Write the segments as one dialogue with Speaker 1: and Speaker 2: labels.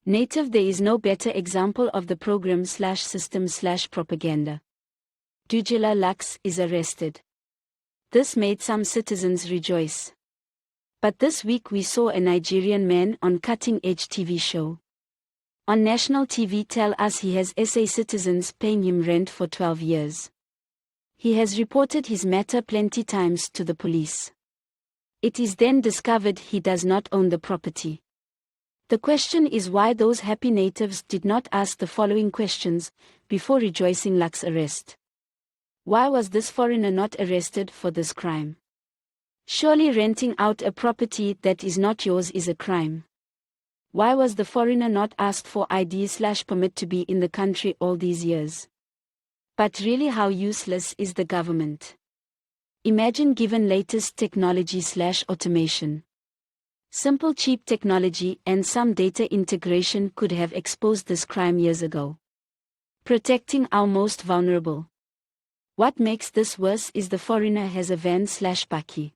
Speaker 1: Native There is no better example of the program/system/propaganda. Nhlanhla Lux is arrested. This made some citizens rejoice. But this week we saw a Nigerian man on cutting-edge TV show. On national TV tell us he has SA citizens paying him rent for 12 years. He has reported his matter plenty times to the police. It is then discovered he does not own the property. The question is why those happy natives did not ask the following questions before rejoicing Lux's arrest. Why was this foreigner not arrested for this crime? Surely renting out a property that is not yours is a crime. Why was the foreigner not asked for ID/permit to be in the country all these years? But really, how useless is the government? Imagine given latest technology/automation. Simple cheap technology and some data integration could have exposed this crime years ago. Protecting our most vulnerable. What makes this worse is the foreigner has a van/bakkie.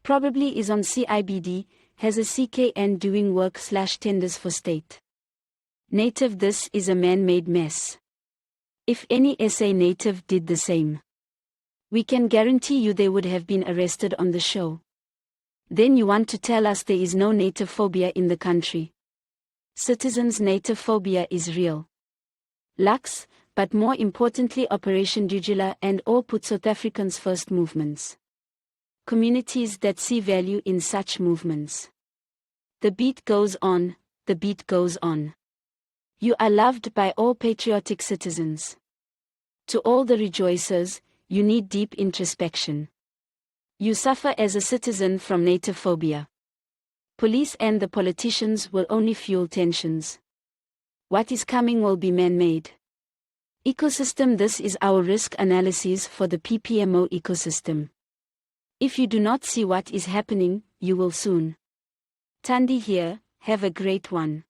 Speaker 1: Probably is on CIBD, has a CKN doing work/tenders for state. Native This is a man-made mess. If any SA native did the same, we can guarantee you they would have been arrested on the show. Then you want to tell us there is no nativephobia in the country? Citizens' nativephobia is real. Lux, but more importantly Operation Nhlanhla and all put South Africans first movements. Communities that see value in such movements. The beat goes on, the beat goes on. You are loved by all patriotic citizens. To all the rejoicers, you need deep introspection. You suffer as a citizen from nativephobia. Police and the politicians will only fuel tensions. What is coming will be man-made. Ecosystem. This is our risk analysis for the PPMO ecosystem. If you do not see what is happening, you will soon. Thandi here, have a great one.